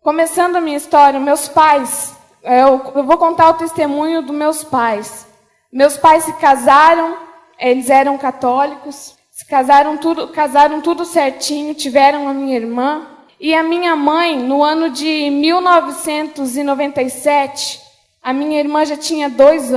Começando a minha história, meus pais, eu vou contar o testemunho dos meus pais. Meus pais se casaram, eles eram católicos, se casaram tudo certinho, tiveram a minha irmã. E a minha mãe, no ano de 1997, a minha irmã já tinha 2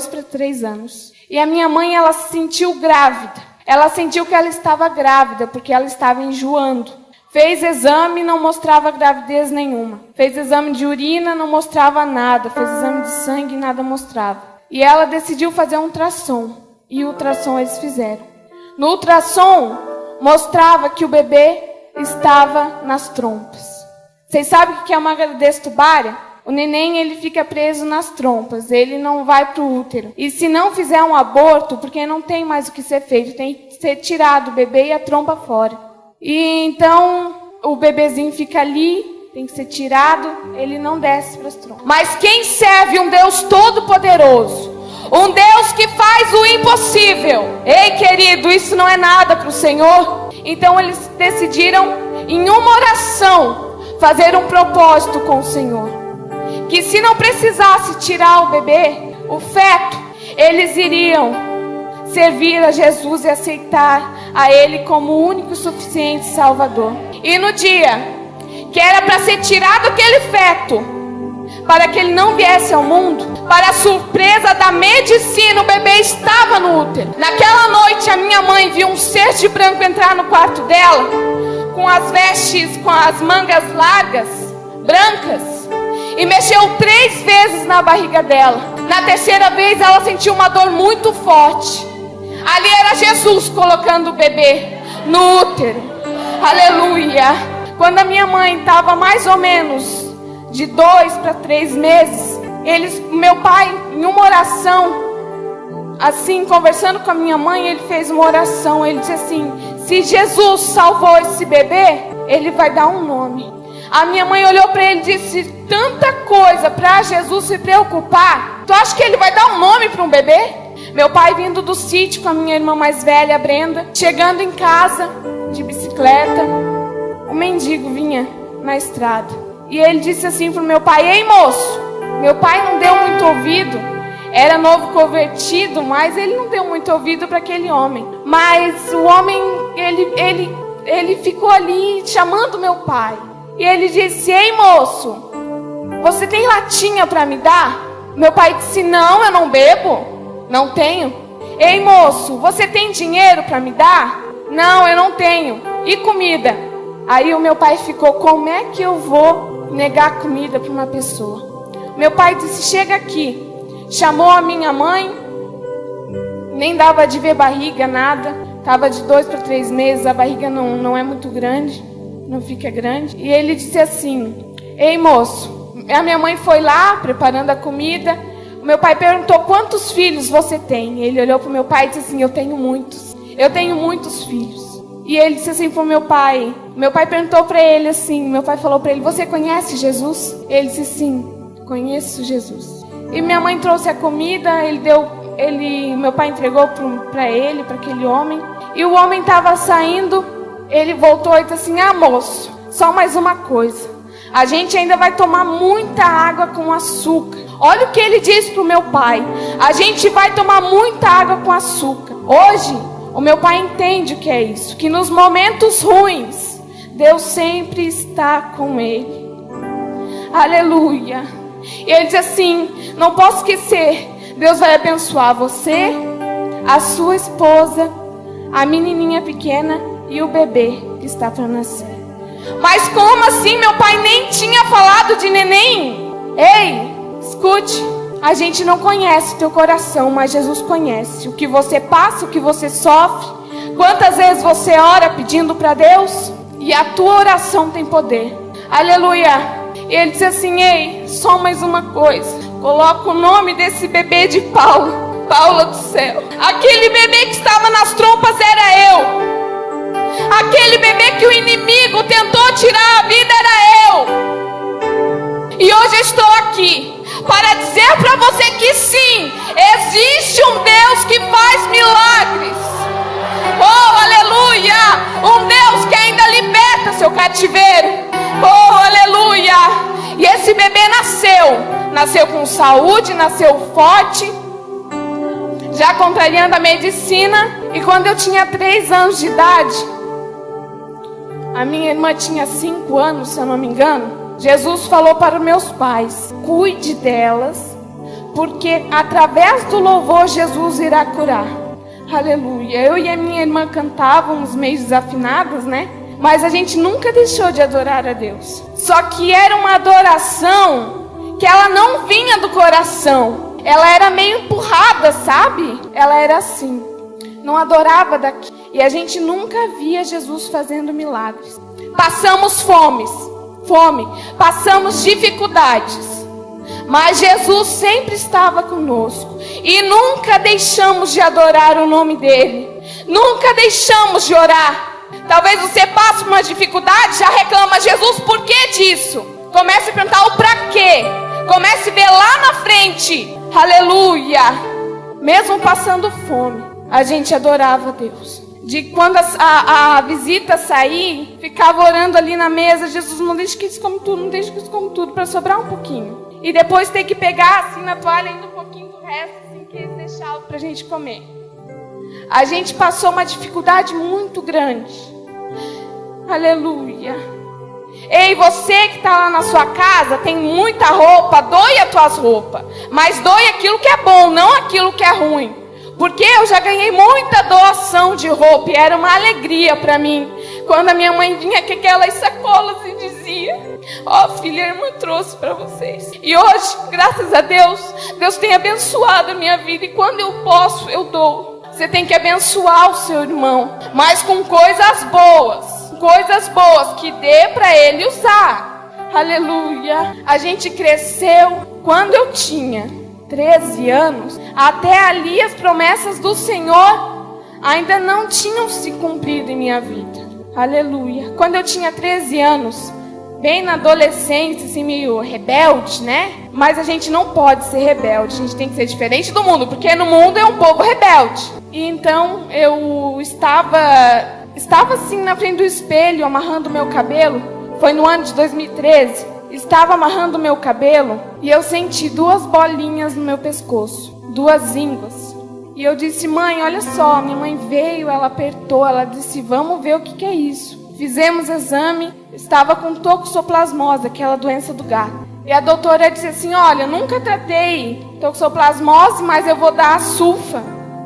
para 3 anos. E a minha mãe, ela se sentiu grávida. Ela sentiu que ela estava grávida, porque ela estava enjoando. Fez exame, não mostrava gravidez nenhuma. Fez exame de urina, não mostrava nada. Fez exame de sangue, nada mostrava. E ela decidiu fazer um ultrassom. E o ultrassom eles fizeram. No ultrassom, mostrava que o bebê estava nas trompas. Vocês sabem o que é uma gravidez tubária? O neném, ele fica preso nas trompas. Ele não vai para o útero. E se não fizer um aborto, porque não tem mais o que ser feito, tem que ser tirado o bebê e a trompa fora. E então, o bebezinho fica ali, tem que ser tirado, ele não desce para as trompas. Mas quem serve um Deus todo-poderoso, um Deus que faz o impossível. Ei, querido, isso não é nada para o Senhor. Então, eles decidiram, em uma oração, fazer um propósito com o Senhor. Que se não precisasse tirar o bebê, o feto, eles iriam servir a Jesus e aceitar a Ele como o único e suficiente Salvador. E no dia que era para ser tirado aquele feto, para que ele não viesse ao mundo, para a surpresa da medicina, o bebê estava no útero. Naquela noite, a minha mãe viu um ser de branco entrar no quarto dela, com as vestes, com as mangas largas, brancas, e mexeu 3 vezes na barriga dela. Na terceira vez, ela sentiu uma dor muito forte. Ali era Jesus colocando o bebê no útero. Aleluia. Quando a minha mãe estava mais ou menos de 2 para 3 meses, meu pai, em uma oração, assim, conversando com a minha mãe, ele fez uma oração. Ele disse assim: se Jesus salvou esse bebê, ele vai dar um nome. A minha mãe olhou para ele e disse: tanta coisa para Jesus se preocupar, tu acha que ele vai dar um nome para um bebê? Meu pai vindo do sítio com a minha irmã mais velha, a Brenda, chegando em casa de bicicleta, o mendigo vinha na estrada. E ele disse assim para o meu pai: ei, moço. Meu pai não deu muito ouvido, era novo convertido, mas ele não deu muito ouvido para aquele homem. Mas o homem, ele ficou ali chamando meu pai. E ele disse: ei, moço, você tem latinha para me dar? Meu pai disse: não, eu não bebo. Não tenho. Ei, moço, você tem dinheiro para me dar? Não, eu não tenho. E comida? Aí o meu pai ficou: como é que eu vou negar comida para uma pessoa? Meu pai disse: chega aqui. Chamou a minha mãe. Nem dava de ver barriga, nada. Estava de 2 para 3 meses. A barriga não é muito grande. Não fica grande. E ele disse assim: ei, moço. A minha mãe foi lá preparando a comida. Meu pai perguntou: quantos filhos você tem? Ele olhou para o meu pai e disse assim: eu tenho muitos. Eu tenho muitos filhos. E ele disse assim para o meu pai. Meu pai perguntou para ele assim. Meu pai falou para ele: você conhece Jesus? Ele disse: sim, conheço Jesus. E minha mãe trouxe a comida. Meu pai entregou para ele, para aquele homem. E o homem estava saindo. Ele voltou e disse assim: ah, moço, só mais uma coisa. A gente ainda vai tomar muita água com açúcar. Olha o que ele disse para o meu pai: a gente vai tomar muita água com açúcar. Hoje, o meu pai entende o que é isso. Que nos momentos ruins, Deus sempre está com ele. Aleluia. E ele diz assim: não posso esquecer. Deus vai abençoar você, a sua esposa, a menininha pequena e o bebê que está para nascer. Mas como assim? Meu pai nem tinha falado de neném. Ei, escute, a gente não conhece o teu coração, mas Jesus conhece o que você passa, o que você sofre. Quantas vezes você ora pedindo para Deus e a tua oração tem poder. Aleluia. E ele disse assim: ei, só mais uma coisa. Coloca o nome desse bebê de Paula do céu. Aquele bebê que estava nas trompas era eu. Aquele bebê que o inimigo tentou tirar a vida era eu. E hoje eu estou aqui para dizer para você que sim, existe um Deus que faz milagres. Oh, aleluia! Um Deus que ainda liberta seu cativeiro. Oh, aleluia! nasceu com saúde, nasceu forte, já contrariando a medicina. E quando eu tinha 3 anos de idade, a minha irmã tinha 5 anos, se eu não me engano, Jesus falou para meus pais: cuide delas, porque através do louvor Jesus irá curar. Aleluia. Eu e a minha irmã cantávamos meio desafinadas, né? Mas a gente nunca deixou de adorar a Deus. Só que era uma adoração que ela não vinha do coração. Ela era meio empurrada, sabe? Ela era assim. Não adorava daqui. E a gente nunca via Jesus fazendo milagres. Passamos fome. Passamos dificuldades. Mas Jesus sempre estava conosco. E nunca deixamos de adorar o nome dele. Nunca deixamos de orar. Talvez você passe por uma dificuldade, já reclama: Jesus, por que disso? Comece a perguntar o pra quê. Comece a ver lá na frente. Aleluia. Mesmo passando fome, a gente adorava a Deus. De quando a visita sair, ficava orando ali na mesa: Jesus, não deixe que eles comam tudo, não deixe que eles comam tudo, para sobrar um pouquinho. E depois ter que pegar assim na toalha ainda um pouquinho do resto, assim, que eles deixavam para a gente comer. A gente passou uma dificuldade muito grande. Aleluia. Ei, você que está lá na sua casa, tem muita roupa, doe as tuas roupas. Mas doe aquilo que é bom, não aquilo que é ruim. Porque eu já ganhei muita doação de roupa e era uma alegria para mim. Quando a minha mãe vinha com aquelas sacolas e dizia: ó, filha, a irmã trouxe para vocês. E hoje, graças a Deus, Deus tem abençoado a minha vida. E quando eu posso, eu dou. Você tem que abençoar o seu irmão, mas com coisas boas. Coisas boas que dê para ele usar. Aleluia. A gente cresceu. Quando eu tinha 13 anos, até ali as promessas do Senhor ainda não tinham se cumprido em minha vida. Aleluia. Quando eu tinha 13 anos, bem na adolescência, assim, meio rebelde, né? Mas a gente não pode ser rebelde, a gente tem que ser diferente do mundo, porque no mundo é um povo rebelde. E então eu estava assim na frente do espelho, amarrando o meu cabelo. Foi no ano de 2013. Estava amarrando o meu cabelo e eu senti 2 bolinhas no meu pescoço, 2 ínguas. E eu disse: mãe, olha só. Minha mãe veio, ela apertou, ela disse: vamos ver o que é isso. Fizemos exame, estava com toxoplasmose, aquela doença do gato. E a doutora disse assim: olha, nunca tratei toxoplasmose, mas eu vou dar a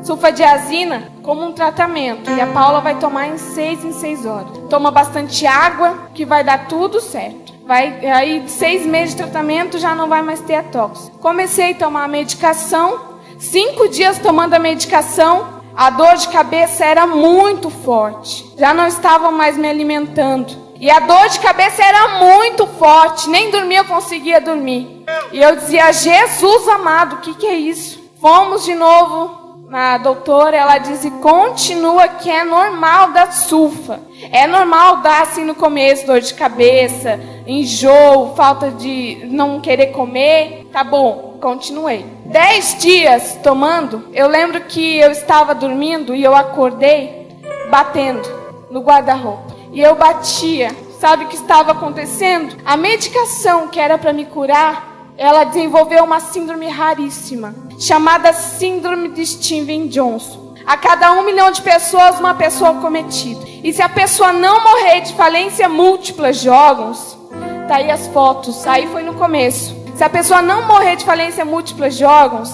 sulfadiazina como um tratamento. E a Paula vai tomar em 6 horas. Toma bastante água, que vai dar tudo certo. Aí 6 meses de tratamento já não vai mais ter a tox. Comecei a tomar a medicação. 5 dias tomando a medicação, a dor de cabeça era muito forte. Já não estava mais me alimentando. E a dor de cabeça era muito forte. Nem dormir eu conseguia dormir. E eu dizia: Jesus amado, o que é isso? Fomos de novo na doutora. Ela disse: continua, que é normal dar sulfa. É normal dar assim no começo, dor de cabeça, enjoo, falta de não querer comer. Tá bom, continuei. 10 dias tomando, eu lembro que eu estava dormindo e eu acordei batendo no guarda-roupa. E eu batia. Sabe o que estava acontecendo? A medicação que era para me curar, ela desenvolveu uma síndrome raríssima, chamada síndrome de Steven Johnson. A cada 1 milhão de pessoas, uma pessoa cometida. E se a pessoa não morrer de falência múltipla de órgãos, tá aí as fotos, aí foi no começo. Se a pessoa não morrer de falência múltipla de órgãos,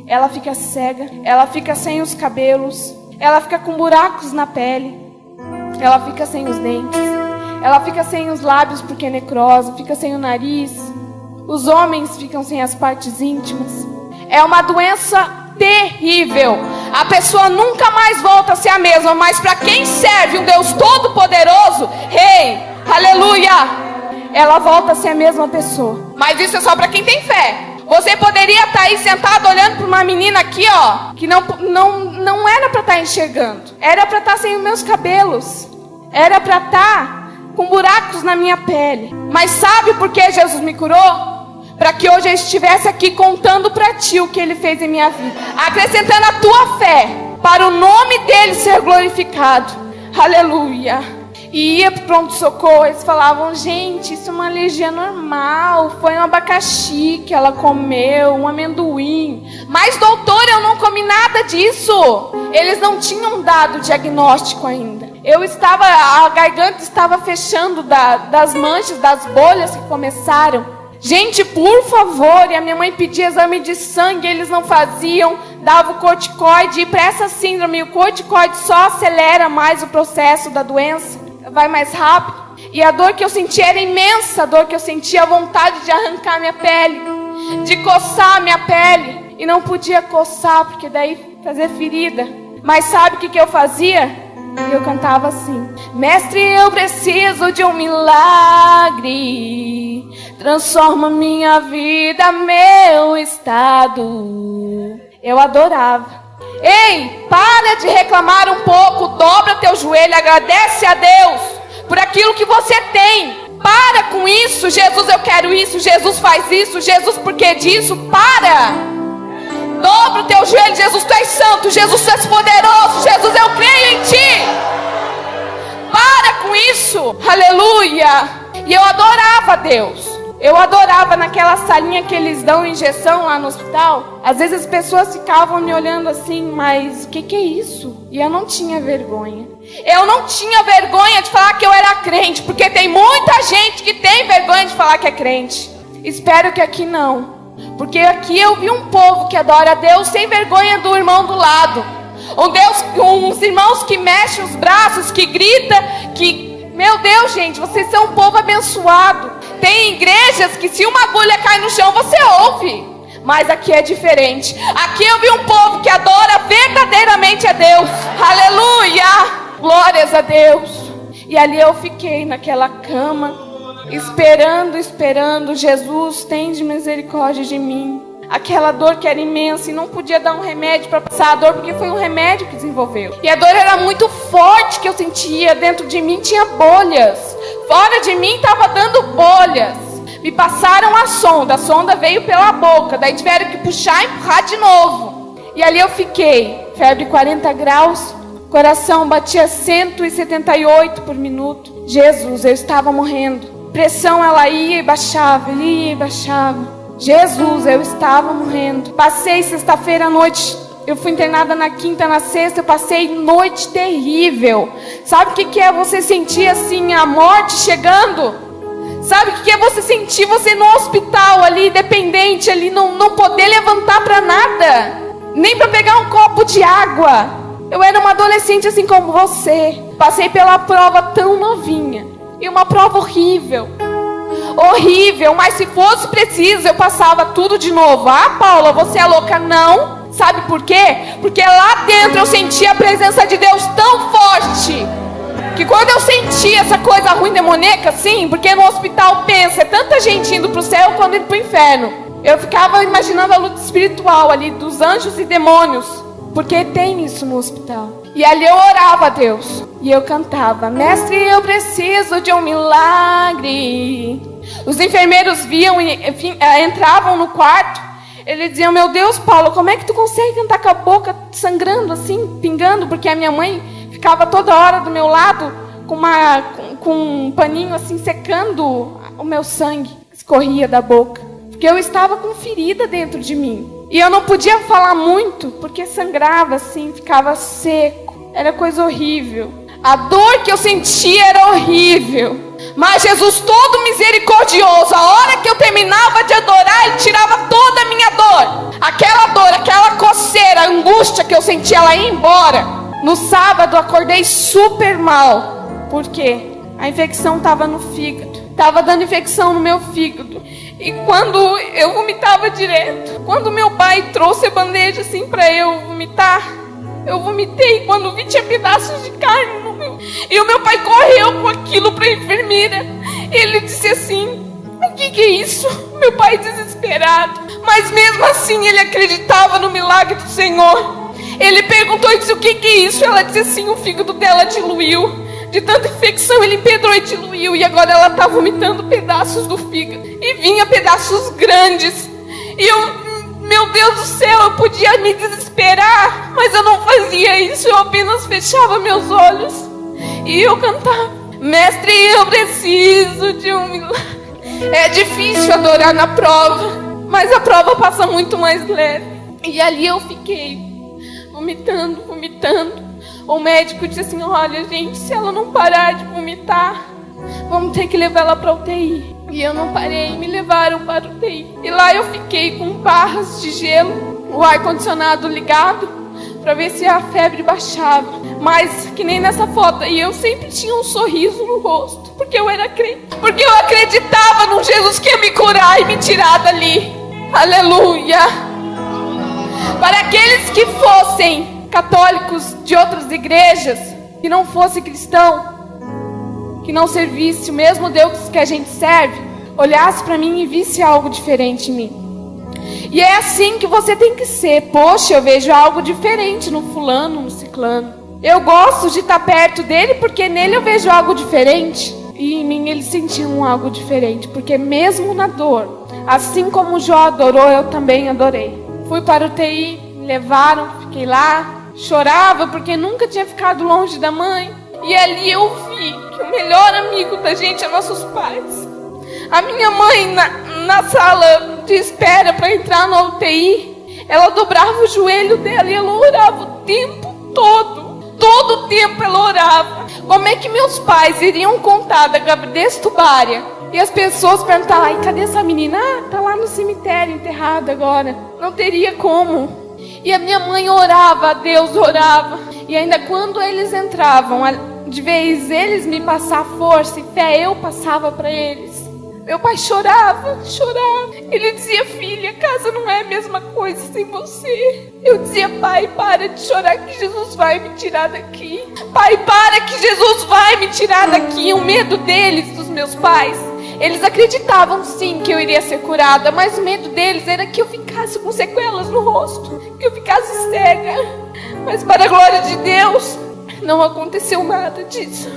ela fica cega, ela fica sem os cabelos, ela fica com buracos na pele, ela fica sem os dentes, ela fica sem os lábios porque é necrose, fica sem o nariz, os homens ficam sem as partes íntimas. É uma doença terrível. A pessoa nunca mais volta a ser a mesma, mas para quem serve um Deus todo-poderoso, rei, aleluia, ela volta a ser a mesma pessoa. Mas isso é só para quem tem fé. Você poderia estar aí sentado olhando para uma menina aqui, ó, que não era para estar enxergando. Era para estar sem os meus cabelos. Era para estar com buracos na minha pele. Mas sabe por que Jesus me curou? Para que hoje eu estivesse aqui contando para ti o que Ele fez em minha vida. Acrescentando a tua fé, para o nome dEle ser glorificado. Aleluia. e ia para o pronto-socorro, eles falavam, gente, isso é uma alergia normal, foi um abacaxi que ela comeu, um amendoim. Mas doutor, eu não comi nada disso. Eles não tinham dado o diagnóstico ainda. A garganta estava fechando das manchas, das bolhas que começaram. Gente, por favor, e a minha mãe pedia exame de sangue, eles não faziam, dava o corticoide, e para essa síndrome, o corticoide só acelera mais o processo da doença, vai mais rápido. E a dor que eu sentia era imensa, a dor que eu sentia, a vontade de arrancar minha pele, de coçar minha pele, e não podia coçar, porque daí fazia ferida. Mas sabe o que eu fazia? Eu cantava assim: mestre, eu preciso de um milagre, transforma minha vida, meu estado. Eu adorava. Ei, para de reclamar um pouco, dobra teu joelho, agradece a Deus por aquilo que você tem. Para com isso, Jesus, eu quero isso, Jesus faz isso, Jesus, por que disso? Para! Dobra o teu joelho, Jesus, tu és santo, Jesus, tu és poderoso, Jesus, eu creio em ti. Para com isso, aleluia. E eu adorava Deus. Eu adorava naquela salinha que eles dão injeção lá no hospital. Às vezes as pessoas ficavam me olhando assim, mas o que é isso? E eu não tinha vergonha. Eu não tinha vergonha de falar que eu era crente, porque tem muita gente que tem vergonha de falar que é crente. Espero que aqui não. Porque aqui eu vi um povo que adora a Deus sem vergonha do irmão do lado. Uns irmãos que mexem os braços, que grita, que... Meu Deus, gente, vocês são um povo abençoado. Tem igrejas que se uma agulha cai no chão, você ouve. Mas aqui é diferente. Aqui eu vi um povo que adora verdadeiramente a Deus. Aleluia! Glórias a Deus. E ali eu fiquei naquela cama, esperando, Jesus, tende misericórdia de mim. Aquela dor que era imensa e não podia dar um remédio para passar a dor, porque foi um remédio que desenvolveu. E a dor era muito forte que eu sentia, dentro de mim tinha bolhas. Fora de mim estava dando bolhas. Me passaram a sonda veio pela boca, daí tiveram que puxar e empurrar de novo. E ali eu fiquei, febre 40 graus, coração batia 178 por minuto. Jesus, eu estava morrendo. Pressão, ela ia e baixava. Jesus, eu estava morrendo. Passei sexta-feira à noite, eu fui internada na quinta, na sexta, eu passei noite terrível. Sabe o que é você sentir assim a morte chegando? Sabe o que é você sentir você no hospital ali, dependente ali, não poder levantar para nada, nem para pegar um copo de água. Eu era uma adolescente assim como você. Passei pela prova tão novinha. E uma prova horrível, mas se fosse preciso eu passava tudo de novo. Ah, Paula, você é louca? Não. Sabe por quê? Porque lá dentro eu sentia a presença de Deus tão forte, que quando eu sentia essa coisa ruim, demoníaca assim, porque no hospital pensa, é tanta gente indo para o céu quanto indo para o inferno. Eu ficava imaginando a luta espiritual ali, dos anjos e demônios, porque tem isso no hospital. E ali eu orava a Deus, e eu cantava: mestre, eu preciso de um milagre. Os enfermeiros viam e entravam no quarto. Eles diziam: meu Deus, Paulo, como é que tu consegue cantar com a boca sangrando assim, pingando? Porque a minha mãe ficava toda hora do meu lado com um paninho assim, secando o meu sangue que escorria da boca. Porque eu estava com ferida dentro de mim. E eu não podia falar muito, porque sangrava assim, ficava seco. Era coisa horrível. A dor que eu sentia era horrível. Mas Jesus, todo misericordioso, a hora que eu terminava de adorar, Ele tirava toda a minha dor. Aquela dor, aquela coceira, a angústia que eu sentia, ela ia embora. No sábado, acordei super mal. Por quê? A infecção estava no fígado. Estava dando infecção no meu fígado. E quando eu vomitava direto, quando meu pai trouxe a bandeja assim para eu vomitar, eu vomitei. Quando vi, tinha pedaços de carne no meu. E o meu pai correu com aquilo para a enfermeira. Ele disse assim: o que é isso? Meu pai desesperado. Mas mesmo assim ele acreditava no milagre do Senhor. Ele perguntou e disse: o que é isso? Ela disse assim: o fígado dela diluiu. De tanta infecção ele empedrou e diluiu. E agora ela está vomitando pedaços do fígado. E vinha pedaços grandes. E meu Deus do céu, eu podia me desesperar, mas eu não fazia isso. Eu apenas fechava meus olhos e eu cantava: Mestre, eu preciso de um milagre. É difícil adorar na prova, mas a prova passa muito mais leve. E ali eu fiquei vomitando. O médico disse assim: olha, gente, se ela não parar de vomitar, vamos ter que levar ela para UTI. E eu não parei, me levaram para UTI. E lá eu fiquei com barras de gelo, o ar-condicionado ligado, para ver se a febre baixava. Mas que nem nessa foto, e eu sempre tinha um sorriso no rosto, porque eu era crente, porque eu acreditava num Jesus que ia me curar e me tirar dali. Aleluia! Para aqueles que fossem católicos de outras igrejas, que não fosse cristão, que não servisse o mesmo Deus que a gente serve, olhasse para mim e visse algo diferente em mim. E é assim que você tem que ser. Poxa, eu vejo algo diferente no fulano, no ciclano. Eu gosto de estar perto dele porque nele eu vejo algo diferente. E em mim eles sentiam algo diferente, porque mesmo na dor, assim como Jó adorou, eu também adorei. Fui para o UTI, me levaram, fiquei lá, chorava porque nunca tinha ficado longe da mãe. E ali eu vi que o melhor amigo da gente é nossos pais. A minha mãe, na sala de espera para entrar na UTI, ela dobrava o joelho dela e ela orava o tempo todo. Todo o tempo ela orava. Como é que meus pais iriam contar da gravidez tubária e as pessoas perguntavam: ai, cadê essa menina? Ah, tá lá no cemitério enterrada agora. Não teria como. E a minha mãe orava, a Deus orava. E ainda quando eles entravam, de vez eles me passar força e fé, eu passava para eles. Meu pai chorava. Ele dizia: filha, casa não é a mesma coisa sem você. Eu dizia: pai, para de chorar que Jesus vai me tirar daqui. Pai, para que Jesus vai me tirar daqui. O medo deles, dos meus pais, eles acreditavam sim que eu iria ser curada, mas o medo deles era que eu ficasse com sequelas no rosto, que eu ficasse cega. Mas para a glória de Deus, não aconteceu nada disso.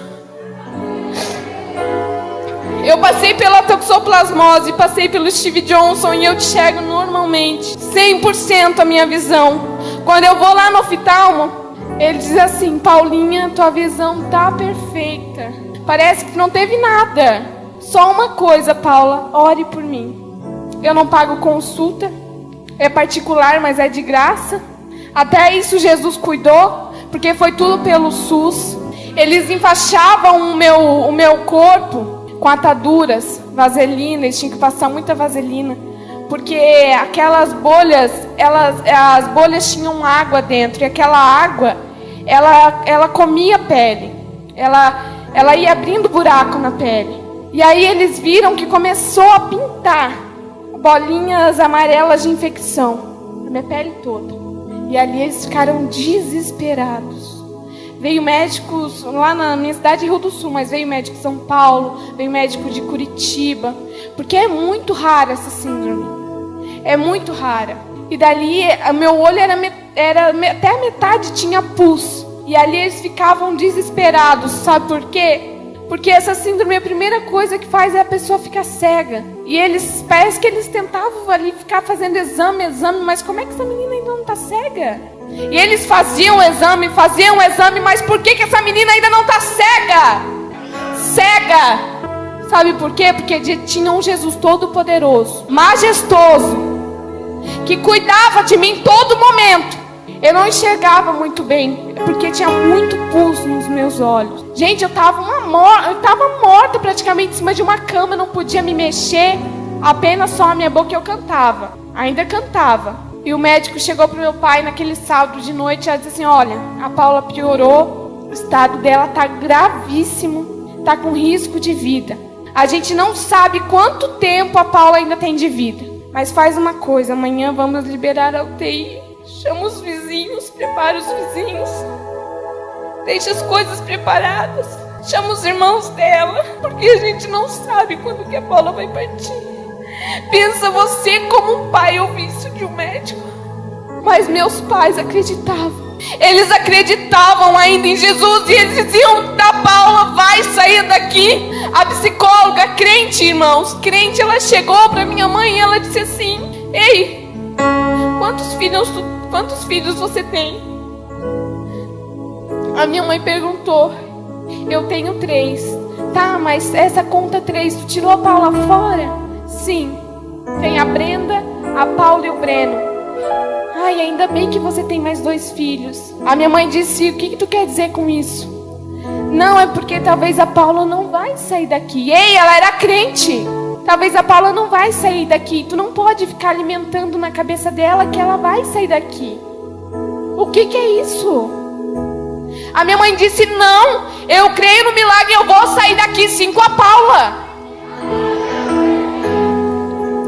Eu passei pela toxoplasmose, passei pelo Steve Johnson e eu enxergo normalmente, 100% a minha visão. Quando eu vou lá no oftalmo, ele diz assim: Paulinha, tua visão tá perfeita. Parece que não teve nada. Só uma coisa, Paula, ore por mim. Eu não pago consulta, é particular, mas é de graça. Até isso Jesus cuidou, porque foi tudo pelo SUS. Eles enfaixavam o meu corpo com ataduras, vaselina, eles tinham que passar muita vaselina, porque aquelas bolhas, as bolhas tinham água dentro, e aquela água, ela comia a pele, ela ia abrindo buraco na pele. E aí eles viram que começou a pintar bolinhas amarelas de infecção na minha pele toda. E ali eles ficaram desesperados. Veio médicos lá na minha cidade, Rio do Sul, mas veio médico de São Paulo, veio médico de Curitiba, porque é muito rara essa síndrome. É muito rara. E dali, o meu olho era até a metade tinha pus. E ali eles ficavam desesperados, sabe por quê? Porque essa síndrome, a primeira coisa que faz é a pessoa ficar cega. E eles, parece que eles tentavam ali ficar fazendo exame, mas como é que essa menina ainda não está cega? E eles faziam exame, mas por que essa menina ainda não está cega? Cega! Sabe por quê? Porque tinha um Jesus todo-poderoso, majestoso, que cuidava de mim todo momento. Eu não enxergava muito bem, porque tinha muito pus nos meus olhos. Gente, eu estava morta praticamente em cima de uma cama, não podia me mexer, apenas só a minha boca. Eu cantava, ainda cantava. E o médico chegou para o meu pai naquele sábado de noite e disse assim: olha, a Paula piorou, o estado dela está gravíssimo, está com risco de vida. A gente não sabe quanto tempo a Paula ainda tem de vida, mas faz uma coisa, amanhã vamos liberar a UTI. Chama os vizinhos, prepara os vizinhos, deixa as coisas preparadas, chama os irmãos dela, porque a gente não sabe quando que a Paula vai partir. Pensa você como um pai ouvir isso de um médico. Mas meus pais acreditavam. Eles acreditavam ainda em Jesus e eles diziam: da Paula vai sair daqui. A psicóloga, crente, irmãos, crente, ela chegou para minha mãe e ela disse assim: ei, quantos filhos você tem? A minha mãe perguntou: eu tenho 3. Tá, mas essa conta 3, tu tirou a Paula fora? Sim. Tem a Brenda, a Paula e o Breno. Ai, ainda bem que você tem mais 2 filhos. A minha mãe disse, o que tu quer dizer com isso? Não, é porque talvez a Paula não vai sair daqui. Ei, ela era crente. Talvez a Paula não vai sair daqui. Tu não pode ficar alimentando na cabeça dela que ela vai sair daqui. O que é isso? A minha mãe disse, não, eu creio no milagre, eu vou sair daqui sim com a Paula.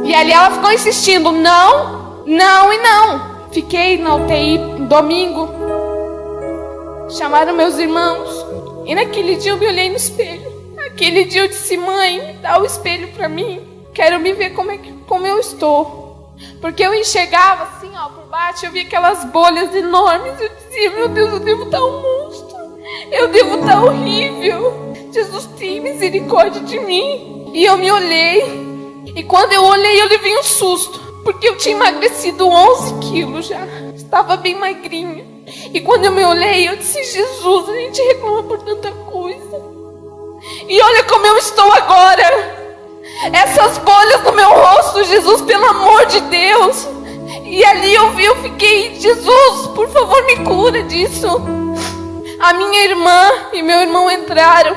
E ali ela ficou insistindo, não, não e não. Fiquei na UTI domingo. Chamaram meus irmãos. E naquele dia eu me olhei no espelho. Naquele dia eu disse, mãe, dá o espelho pra mim. Quero me ver como eu estou. Porque eu enxergava assim, ó, por baixo, eu via aquelas bolhas enormes. Eu dizia, meu Deus, eu devo estar um monstro. Eu devo estar horrível. Jesus, tem misericórdia de mim. E eu me olhei. E quando eu olhei, eu levei um susto. Porque eu tinha emagrecido 11 quilos já. Estava bem magrinha. E quando eu me olhei, eu disse, Jesus, a gente reclama por tanta coisa. E olha como eu estou agora. Essas bolhas no meu rosto, Jesus, pelo amor de Deus. E ali eu fiquei, Jesus, por favor, me cura disso. A minha irmã e meu irmão entraram.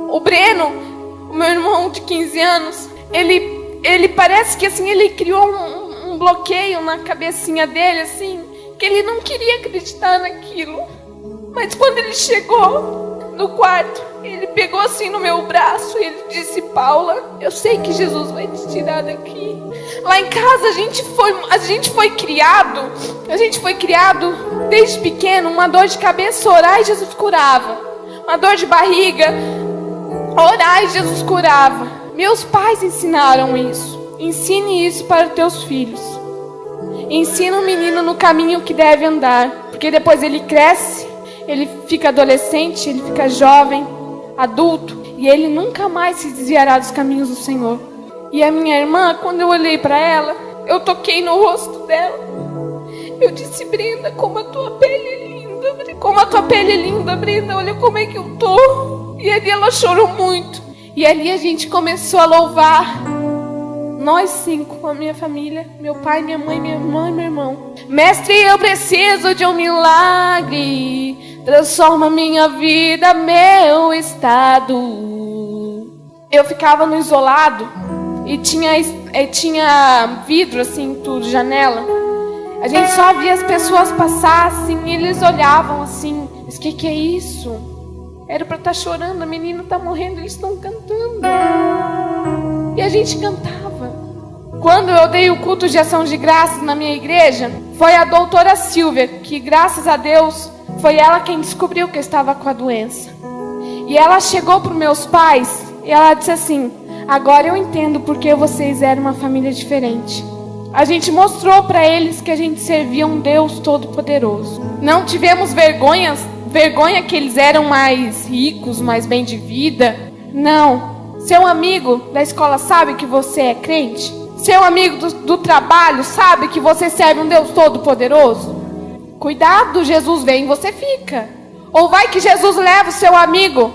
O Breno, o meu irmão de 15 anos, ele parece que assim, ele criou um bloqueio na cabecinha dele, assim, que ele não queria acreditar naquilo. Mas quando ele chegou no quarto, ele pegou assim no meu braço e ele disse, Paula, eu sei que Jesus vai te tirar daqui. Lá em casa a gente foi criado desde pequeno, uma dor de cabeça, orar e Jesus curava. Uma dor de barriga, orar e Jesus curava. Meus pais ensinaram isso. Ensine isso para os teus filhos. Ensina o menino no caminho que deve andar, porque depois ele cresce, ele fica adolescente, ele fica jovem, adulto, e ele nunca mais se desviará dos caminhos do Senhor. E a minha irmã, quando eu olhei para ela, eu toquei no rosto dela. Eu disse, Brenda, como a tua pele é linda, como a tua pele é linda, Brenda, olha como é que eu tô. E ali ela chorou muito. E ali a gente começou a louvar. Nós 5, com a minha família, meu pai, minha mãe, minha irmã e meu irmão. Mestre, eu preciso de um milagre. Transforma minha vida, meu estado. Eu ficava no isolado e tinha vidro assim, tudo, janela. A gente só via as pessoas passar assim, e eles olhavam assim. Mas que é isso? Era para estar chorando, a menina está morrendo, eles estão cantando. E a gente cantava. Quando eu dei o culto de ação de graças na minha igreja, foi a doutora Silvia, que graças a Deus, foi ela quem descobriu que eu estava com a doença. E ela chegou para os meus pais e ela disse assim, agora eu entendo porque vocês eram uma família diferente. A gente mostrou para eles que a gente servia um Deus todo-poderoso. Não tivemos vergonha que eles eram mais ricos, mais bem de vida. Não. Seu amigo da escola sabe que você é crente? Seu amigo do trabalho sabe que você serve um Deus todo-poderoso? Cuidado, Jesus vem e você fica. Ou vai que Jesus leva o seu amigo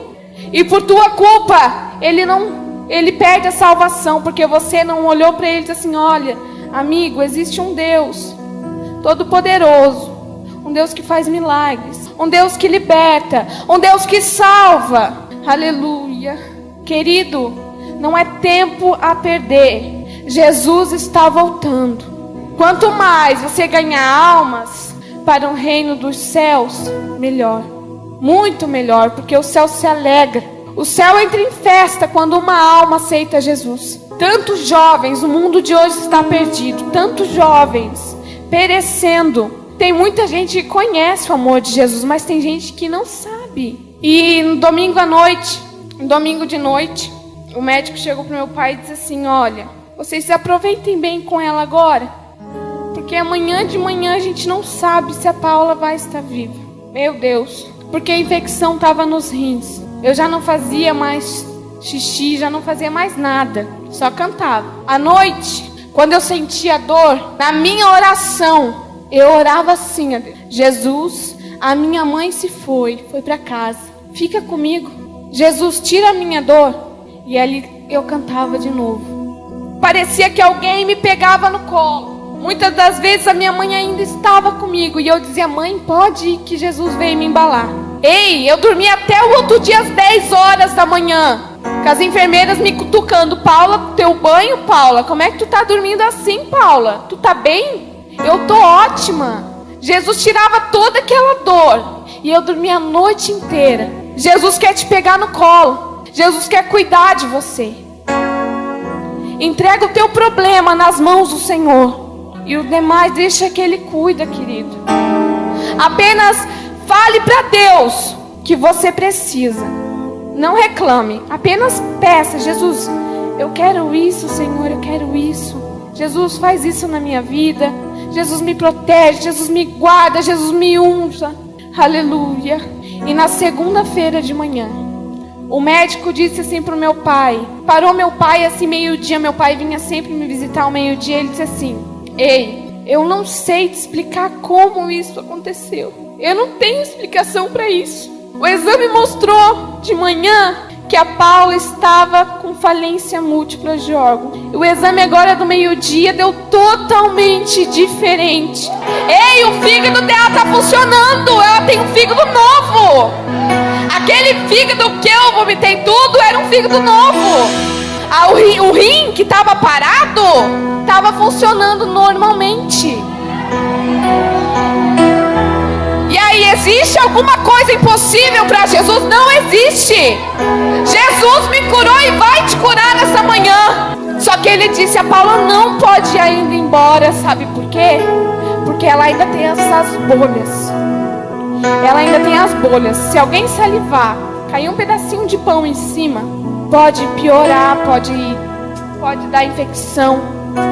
e por tua culpa ele perde a salvação, porque você não olhou para ele e disse assim, olha, amigo, existe um Deus todo-poderoso, um Deus que faz milagres, um Deus que liberta, um Deus que salva. Aleluia. Querido, não é tempo a perder. Jesus está voltando. Quanto mais você ganhar almas para o reino dos céus, melhor. Muito melhor, porque o céu se alegra. O céu entra em festa quando uma alma aceita Jesus. Tantos jovens, o mundo de hoje está perdido. Tantos jovens perecendo. Tem muita gente que conhece o amor de Jesus, mas tem gente que não sabe. E no domingo de noite, o médico chegou para meu pai e disse assim, olha, vocês se aproveitem bem com ela agora, porque amanhã de manhã a gente não sabe se a Paula vai estar viva. Meu Deus, porque a infecção estava nos rins. Eu já não fazia mais xixi, já não fazia mais nada, só cantava. À noite, quando eu sentia dor, na minha oração, eu orava assim a Deus. Jesus, a minha mãe se foi para casa. Fica comigo. Jesus, tira a minha dor. E ali eu cantava de novo. Parecia que alguém me pegava no colo. Muitas das vezes a minha mãe ainda estava comigo. E eu dizia, mãe, pode ir que Jesus veio me embalar. Ei, eu dormia até o outro dia às 10 horas da manhã. Com as enfermeiras me cutucando. Paula, teu banho, Paula? Como é que tu tá dormindo assim, Paula? Tu tá bem? Eu tô ótima. Jesus tirava toda aquela dor. E eu dormia a noite inteira. Jesus quer te pegar no colo. Jesus quer cuidar de você. Entrega o teu problema nas mãos do Senhor. E o demais deixa que Ele cuida, querido. Apenas fale para Deus que você precisa. Não reclame. Apenas peça. Jesus, eu quero isso, Senhor, eu quero isso. Jesus, faz isso na minha vida. Jesus, me protege. Jesus, me guarda. Jesus, me unja. Aleluia. E na segunda-feira de manhã, o médico disse assim para o meu pai. Parou meu pai assim meio-dia. Meu pai vinha sempre me visitar ao meio-dia. Ele disse assim, ei, eu não sei te explicar como isso aconteceu. Eu não tenho explicação para isso. O exame mostrou de manhã que a Paula estava com falência múltipla de órgão. O exame agora do meio-dia deu totalmente diferente. Ei, o fígado dela está funcionando. Ela tem um fígado novo. Aquele fígado que eu vomitei tudo era um fígado novo. O rim que estava parado estava funcionando normalmente. E aí, existe alguma coisa impossível para Jesus? Não existe. Jesus me curou e vai te curar nessa manhã. Só que ele disse, a Paula não pode ainda ir embora. Sabe por quê? Porque ela ainda tem essas bolhas. Ela ainda tem as bolhas. Se alguém salivar, cair um pedacinho de pão em cima, pode piorar, pode dar infecção.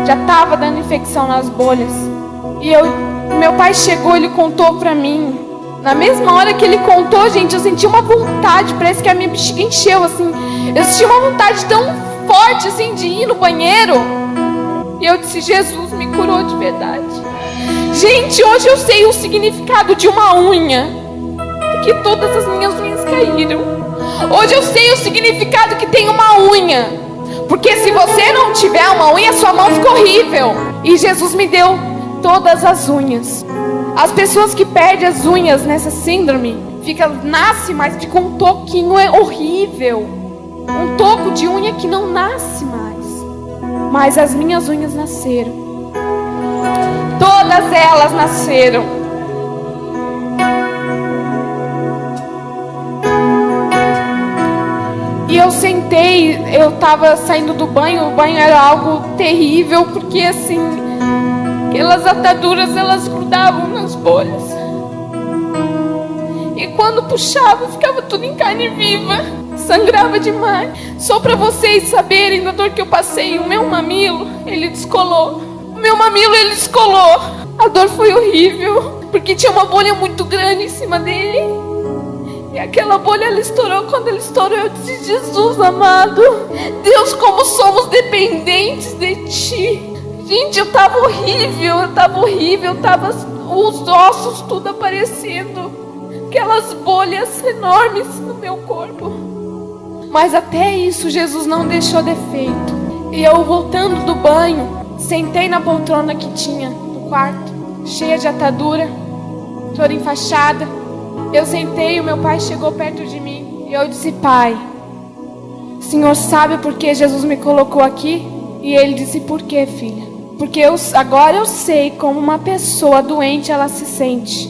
Já estava dando infecção nas bolhas. E meu pai chegou, ele contou pra mim. Na mesma hora que ele contou, gente, eu senti uma vontade. Parece que a minha bexiga encheu, assim. Eu senti uma vontade tão forte, assim, de ir no banheiro. E eu disse, Jesus me curou de verdade. Gente, hoje eu sei o significado de uma unha. Porque todas as minhas unhas caíram. Hoje eu sei o significado que tem uma unha. Porque se você não tiver uma unha, sua mão fica horrível. E Jesus me deu todas as unhas. As pessoas que perdem as unhas nessa síndrome, nasce, mas fica um toquinho horrível. Um toco de unha que não nasce mais. Mas as minhas unhas nasceram. Todas elas nasceram. E eu sentei, eu estava saindo do banho, o banho era algo terrível, porque assim, aquelas ataduras, elas grudavam nas bolhas. E quando puxava, ficava tudo em carne viva. Sangrava demais. Só para vocês saberem da dor que eu passei, o meu mamilo, ele descolou. O meu mamilo, ele descolou. A dor foi horrível, porque tinha uma bolha muito grande em cima dele. E aquela bolha, ela estourou. Quando ela estourou, eu disse, Jesus amado, Deus, como somos dependentes de Ti. Gente, eu tava horrível, os ossos tudo aparecendo. Aquelas bolhas enormes no meu corpo. Mas até isso, Jesus não deixou defeito. E eu, voltando do banho, sentei na poltrona que tinha no quarto, cheia de atadura, toda enfaixada. Eu sentei e o meu pai chegou perto de mim. E eu disse, pai, o senhor sabe por que Jesus me colocou aqui? E ele disse, por quê, filha? Porque agora eu sei como uma pessoa doente ela se sente.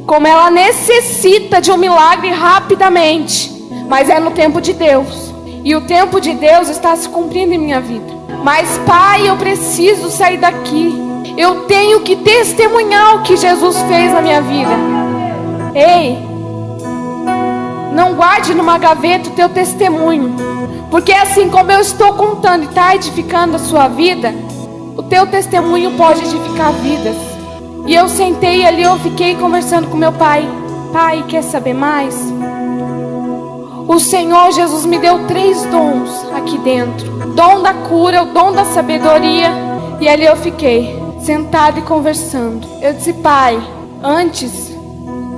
Como ela necessita de um milagre rapidamente. Mas é no tempo de Deus. E o tempo de Deus está se cumprindo em minha vida. Mas pai, eu preciso sair daqui. Eu tenho que testemunhar o que Jesus fez na minha vida. Ei, não guarde numa gaveta o teu testemunho. Porque assim como eu estou contando e está edificando a sua vida, o teu testemunho pode edificar vidas. E eu sentei ali, eu fiquei conversando com meu pai. Pai, quer saber mais? O Senhor Jesus me deu 3 dons aqui dentro. Dom da cura, o dom da sabedoria. E ali eu fiquei, sentada e conversando. Eu disse, pai, antes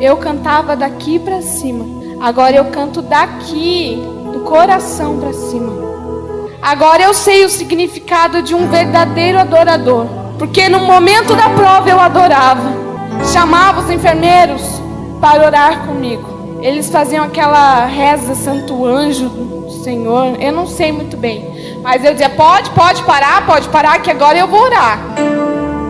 eu cantava daqui para cima. Agora eu canto daqui, do coração para cima. Agora eu sei o significado de um verdadeiro adorador. Porque no momento da prova eu adorava. Chamava os enfermeiros para orar comigo. Eles faziam aquela reza, Santo Anjo do Senhor. Eu não sei muito bem. Mas eu dizia, pode parar, que agora eu vou orar.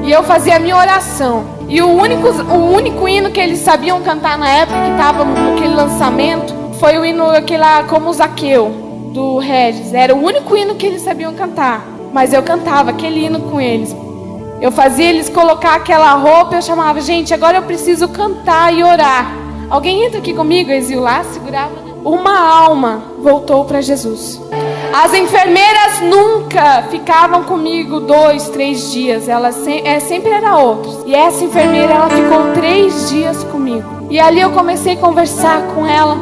E eu fazia a minha oração. E o único hino que eles sabiam cantar na época, que estava naquele lançamento, foi o hino aquele lá, Como Zaqueu, do Regis. Era o único hino que eles sabiam cantar. Mas eu cantava aquele hino com eles. Eu fazia eles colocar aquela roupa, eu chamava, gente, agora eu preciso cantar e orar. Alguém entra aqui comigo, Exil lá, segurava. Uma alma voltou para Jesus. As enfermeiras nunca ficavam comigo 2, 3 dias. Elas sempre era outros. E essa enfermeira, ela ficou 3 dias comigo. E ali eu comecei a conversar com ela.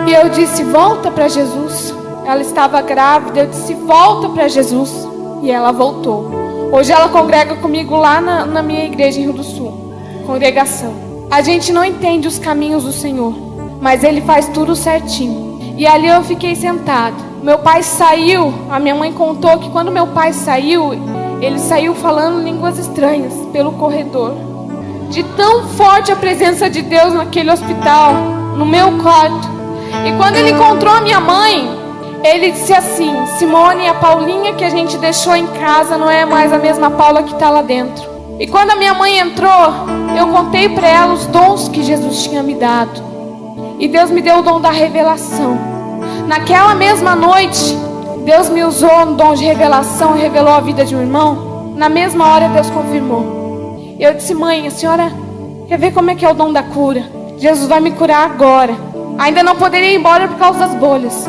E eu disse, volta para Jesus. Ela estava grávida, eu disse, volta para Jesus. E ela voltou. Hoje ela congrega comigo lá na minha igreja em Rio do Sul. Congregação. A gente não entende os caminhos do Senhor, mas Ele faz tudo certinho. E ali eu fiquei sentado. Meu pai saiu, a minha mãe contou que quando meu pai saiu, ele saiu falando línguas estranhas pelo corredor. De tão forte a presença de Deus naquele hospital, no meu quarto. E quando ele encontrou a minha mãe, ele disse assim, Simone, a Paulinha que a gente deixou em casa não é mais a mesma Paula que está lá dentro. E quando a minha mãe entrou, eu contei para ela os dons que Jesus tinha me dado. E Deus me deu o dom da revelação. Naquela mesma noite, Deus me usou no dom de revelação e revelou a vida de um irmão. Na mesma hora, Deus confirmou. Eu disse, mãe, a senhora quer ver como é que é o dom da cura? Jesus vai me curar agora. Ainda não poderia ir embora por causa das bolhas.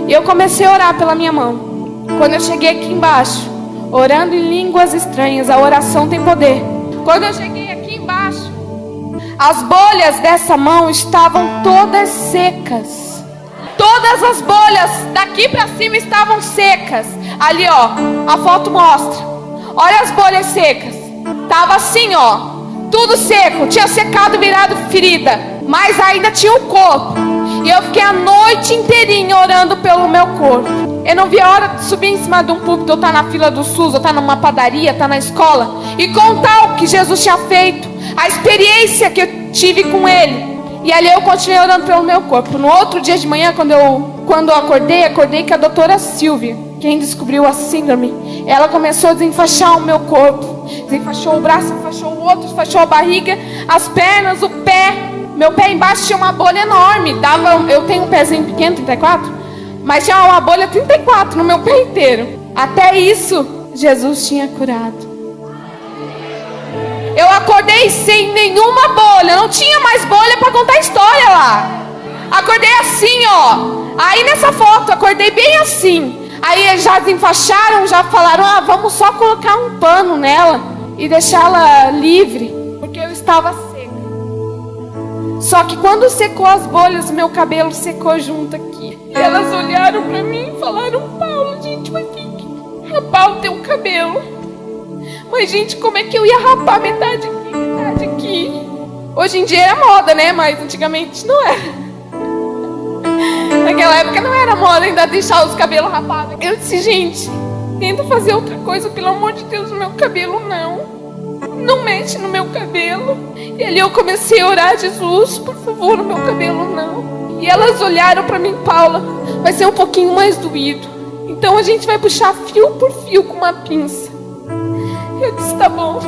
E eu comecei a orar pela minha mão. Quando eu cheguei aqui embaixo, orando em línguas estranhas, a oração tem poder. Quando eu cheguei aqui embaixo, as bolhas dessa mão estavam todas secas. Todas as bolhas daqui para cima estavam secas. Ali, ó, a foto mostra. Olha as bolhas secas. Tava assim, ó, tudo seco. Tinha secado, virado ferida. Mas ainda tinha o corpo. E eu fiquei a noite inteirinha orando pelo meu corpo. Eu não vi a hora de subir em cima de um púlpito, ou estar na fila do SUS, ou estar numa padaria, estar na escola, e contar o que Jesus tinha feito, a experiência que eu tive com Ele. E ali eu continuei orando pelo meu corpo. No outro dia de manhã, quando eu acordei com a doutora Silvia, quem descobriu a síndrome. Ela começou a desenfaixar o meu corpo. Desenfaixou o braço, desenfaixou o outro, desenfaixou a barriga, as pernas, o pé. Meu pé embaixo tinha uma bolha enorme. Eu tenho um pezinho pequeno, 34, mas tinha uma bolha 34 no meu pé inteiro. Até isso, Jesus tinha curado. Eu acordei sem nenhuma bolha. Não tinha mais bolha para contar a história lá. Acordei assim, ó. Aí nessa foto, acordei bem assim. Aí já desenfaixaram, já falaram, vamos só colocar um pano nela e deixá-la livre, porque eu estava seca. Só que quando secou as bolhas, meu cabelo secou junto aqui. E elas olharam pra mim e falaram, Paulo, gente, vai ter que rapar o teu cabelo. Mas, gente, como é que eu ia rapar metade aqui, metade aqui? Hoje em dia é moda, né? Mas antigamente não era. Naquela época não era moda ainda deixar os cabelos rapados. Eu disse, gente, tenta fazer outra coisa, pelo amor de Deus, no meu cabelo não. Não mexe no meu cabelo. E ali eu comecei a orar, Jesus, por favor, no meu cabelo não. E elas olharam pra mim, Paula, vai ser um pouquinho mais doído. Então a gente vai puxar fio por fio com uma pinça. Eu disse, tá bom,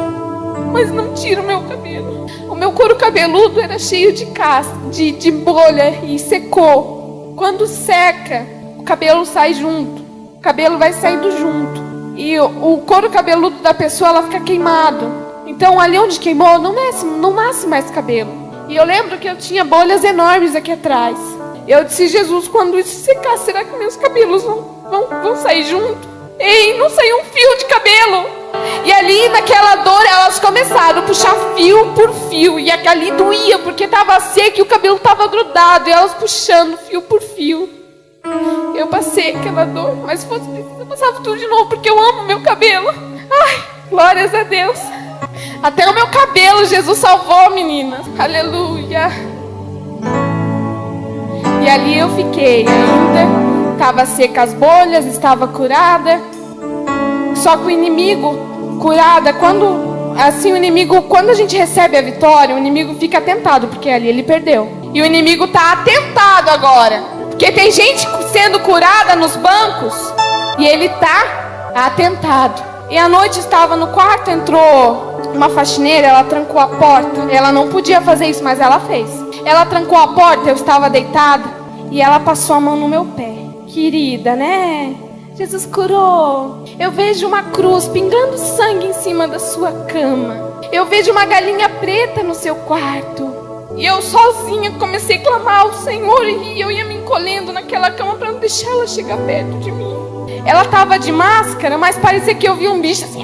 mas não tira o meu cabelo. O meu couro cabeludo era cheio de casca, de bolha, e secou. Quando seca, o cabelo sai junto. O cabelo vai saindo junto. E o couro cabeludo da pessoa, ela fica queimado. Então ali onde queimou, não nasce mais cabelo. E eu lembro que eu tinha bolhas enormes aqui atrás. Eu disse, Jesus, quando isso secar, será que meus cabelos vão sair junto? Ei, não saiu um fio de cabelo. E ali naquela dor elas começaram a puxar fio por fio. E ali doía porque estava seco e o cabelo estava grudado. E elas puxando fio por fio. Eu passei aquela dor, mas se fosse preciso eu passava tudo de novo, porque eu amo meu cabelo. Ai, glórias a Deus. Até o meu cabelo Jesus salvou, meninas. Aleluia. E ali eu fiquei ainda. Estava seca as bolhas, estava curada. Só que o inimigo, curada, quando a gente recebe a vitória, o inimigo fica atentado, porque ali ele perdeu. E o inimigo está atentado agora, porque tem gente sendo curada nos bancos, e ele está atentado. E à noite estava no quarto, entrou uma faxineira, ela trancou a porta. Ela não podia fazer isso, mas ela fez. Ela trancou a porta, eu estava deitada, e ela passou a mão no meu pé. Querida, né? Jesus curou. Eu vejo uma cruz pingando sangue em cima da sua cama. Eu vejo uma galinha preta no seu quarto. E eu sozinha comecei a clamar ao Senhor, e eu ia me encolhendo naquela cama para não deixar ela chegar perto de mim. Ela estava de máscara, mas parecia que eu vi um bicho assim,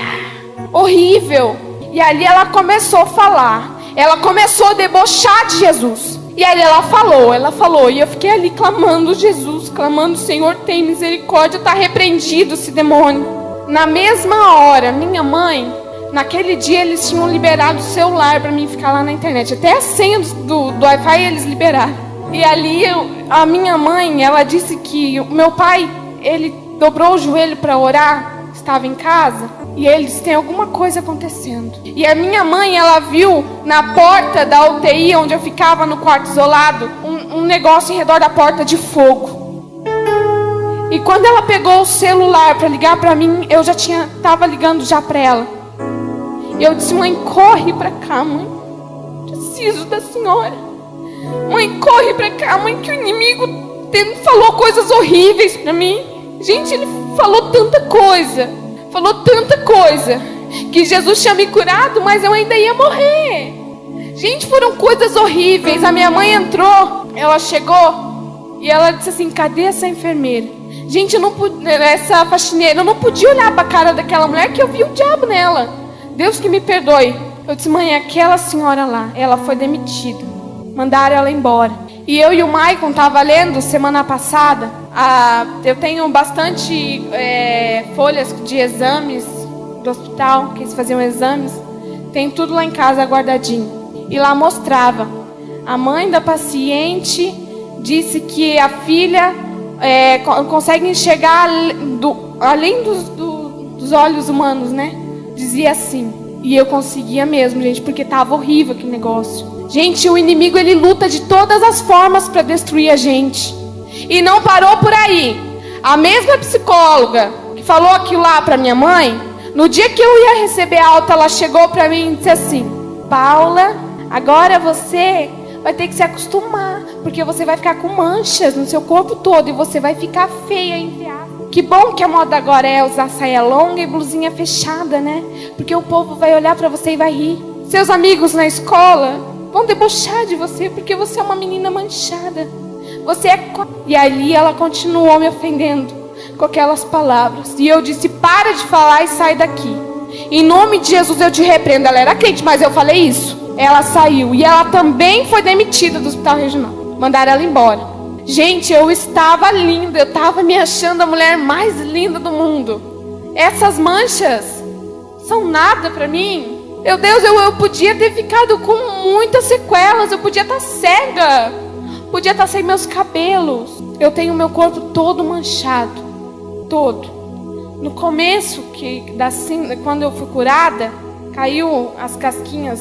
horrível. E ali ela começou a falar. Ela começou a debochar de Jesus. E aí ela falou, e eu fiquei ali clamando Jesus, clamando, Senhor, tem misericórdia, está repreendido esse demônio. Na mesma hora, minha mãe, naquele dia eles tinham liberado o celular para mim ficar lá na internet. Até a senha do Wi-Fi eles liberaram. E ali a minha mãe, ela disse que o meu pai, ele dobrou o joelho para orar, estava em casa, e eles têm alguma coisa acontecendo. E a minha mãe, ela viu na porta da UTI, onde eu ficava no quarto isolado, um negócio em redor da porta de fogo. E quando ela pegou o celular para ligar para mim, eu já estava ligando já para ela. E eu disse, mãe, corre para cá, mãe. Preciso da senhora. Mãe, corre para cá, mãe, que o inimigo falou coisas horríveis para mim. Gente, ele falou tanta coisa, que Jesus tinha me curado, mas eu ainda ia morrer. Gente, foram coisas horríveis. A minha mãe entrou, ela chegou e ela disse assim, cadê essa enfermeira? Gente, essa faxineira, eu não podia olhar para a cara daquela mulher, que eu vi o diabo nela. Deus que me perdoe. Eu disse, mãe, aquela senhora lá, ela foi demitida, mandaram ela embora. E eu e o Maicon estavam lendo semana passada. Eu tenho bastante folhas de exames do hospital, que eles faziam exames. Tem tudo lá em casa guardadinho. E lá mostrava. A mãe da paciente disse que a filha consegue enxergar além dos olhos humanos, né? Dizia assim. E eu conseguia mesmo, gente, porque estava horrível aquele negócio. Gente, o inimigo, ele luta de todas as formas para destruir a gente. E não parou por aí. A mesma psicóloga que falou aquilo lá para minha mãe, no dia que eu ia receber alta, ela chegou para mim e disse assim, Paula, agora você vai ter que se acostumar, porque você vai ficar com manchas no seu corpo todo e você vai ficar feia, entre aspas. Que bom que a moda agora é usar saia longa e blusinha fechada, né? Porque o povo vai olhar para você e vai rir. Seus amigos na escola vão debochar de você, porque você é uma menina manchada. Você é... E ali ela continuou me ofendendo com aquelas palavras. E eu disse, para de falar e sai daqui. Em nome de Jesus eu te repreendo. Ela era crente, mas eu falei isso. Ela saiu. E ela também foi demitida do hospital regional. Mandaram ela embora. Gente, eu estava linda. Eu estava me achando a mulher mais linda do mundo. Essas manchas são nada para mim. Meu Deus, eu podia ter ficado com muitas sequelas. Eu podia estar cega. Podia estar sem meus cabelos. Eu tenho meu corpo todo manchado. Todo. No começo, quando eu fui curada, caiu as casquinhas.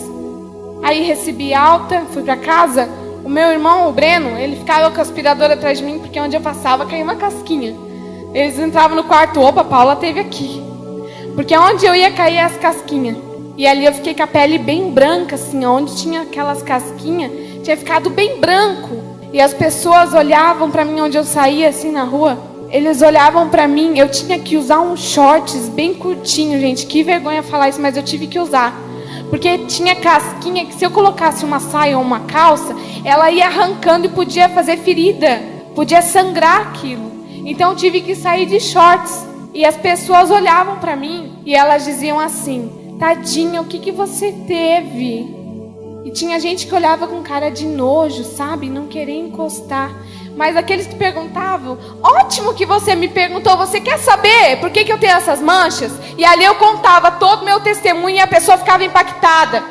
Aí recebi alta, fui para casa. O meu irmão, o Breno, ele ficava com a aspiradora atrás de mim, porque onde eu passava caía uma casquinha. Eles entravam no quarto, opa, a Paula teve aqui. Porque onde eu ia cair as casquinhas. E ali eu fiquei com a pele bem branca, assim, onde tinha aquelas casquinhas, tinha ficado bem branco. E as pessoas olhavam para mim onde eu saía, assim, na rua. Eles olhavam para mim, eu tinha que usar uns shorts bem curtinho, gente. Que vergonha falar isso, mas eu tive que usar. Porque tinha casquinha que se eu colocasse uma saia ou uma calça, ela ia arrancando e podia fazer ferida. Podia sangrar aquilo. Então eu tive que sair de shorts. E as pessoas olhavam para mim e elas diziam assim, tadinha, o que você teve? E tinha gente que olhava com cara de nojo, sabe? Não querer encostar. Mas aqueles que perguntavam, ótimo que você me perguntou, você quer saber por que eu tenho essas manchas? E ali eu contava todo o meu testemunho e a pessoa ficava impactada.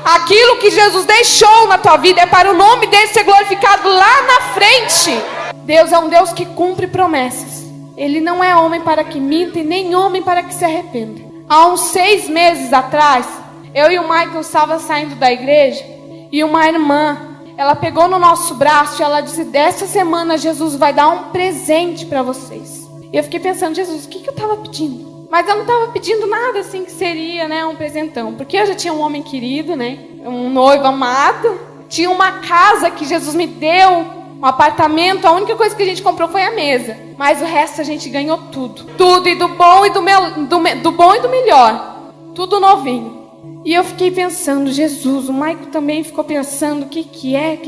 Aquilo que Jesus deixou na tua vida é para o nome dele ser glorificado lá na frente. Deus é um Deus que cumpre promessas. Ele não é homem para que minta e nem homem para que se arrependa. Há uns 6 meses atrás, eu e o Michael estávamos saindo da igreja e uma irmã, ela pegou no nosso braço e ela disse: dessa semana Jesus vai dar um presente para vocês. E eu fiquei pensando: Jesus, o que eu estava pedindo? Mas eu não estava pedindo nada assim que seria, né, um presentão. Porque eu já tinha um homem querido, né, um noivo amado. Tinha uma casa que Jesus me deu, um apartamento. A única coisa que a gente comprou foi a mesa. Mas o resto a gente ganhou tudo. Tudo, e do bom e do bom e do melhor. Tudo novinho. E eu fiquei pensando: Jesus, o Maico também ficou pensando: o que é?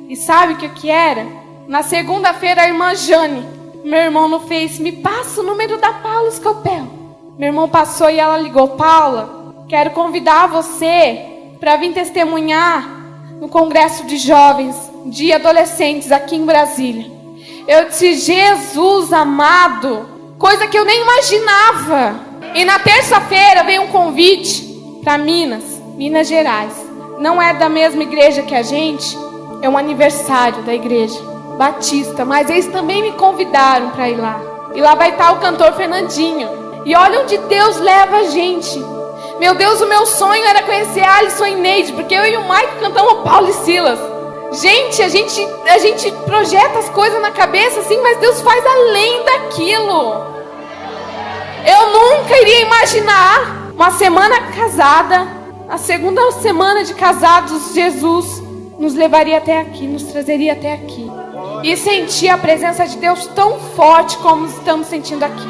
E sabe o que era? Na segunda-feira, a irmã Jane, meu irmão no Face, me passa o número da Paula Scopel. Meu irmão passou e ela ligou: Paula, quero convidar você para vir testemunhar no Congresso de Jovens, de Adolescentes aqui em Brasília. Eu disse: Jesus amado, coisa que eu nem imaginava. E na terça-feira veio um convite para Minas Gerais. Não é da mesma igreja que a gente, é um aniversário da igreja Batista, mas eles também me convidaram para ir lá. E lá vai estar o cantor Fernandinho. E olha onde Deus leva a gente. Meu Deus, o meu sonho era conhecer a Alisson e Neide, porque eu e o Mike cantamos Paulo e Silas. Gente, a gente projeta as coisas na cabeça assim, mas Deus faz além daquilo. Eu nunca iria imaginar uma semana casada, a segunda semana de casados, Jesus nos levaria até aqui, nos trazeria até aqui. E sentir a presença de Deus tão forte como estamos sentindo aqui.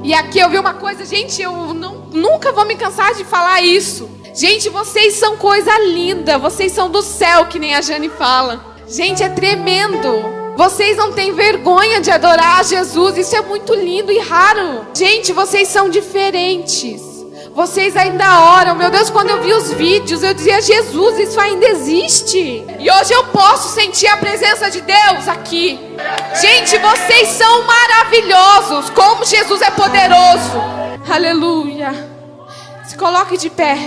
E aqui eu vi uma coisa, gente, eu nunca vou me cansar de falar isso. Gente, vocês são coisa linda, vocês são do céu, que nem a Jane fala. Gente, é tremendo. Vocês não têm vergonha de adorar a Jesus, isso é muito lindo e raro. Gente, vocês são diferentes. Vocês ainda oram. Meu Deus, quando eu vi os vídeos, eu dizia: Jesus, isso ainda existe. E hoje eu posso sentir a presença de Deus aqui. Gente, vocês são maravilhosos. Como Jesus é poderoso. Aleluia. Se coloque de pé.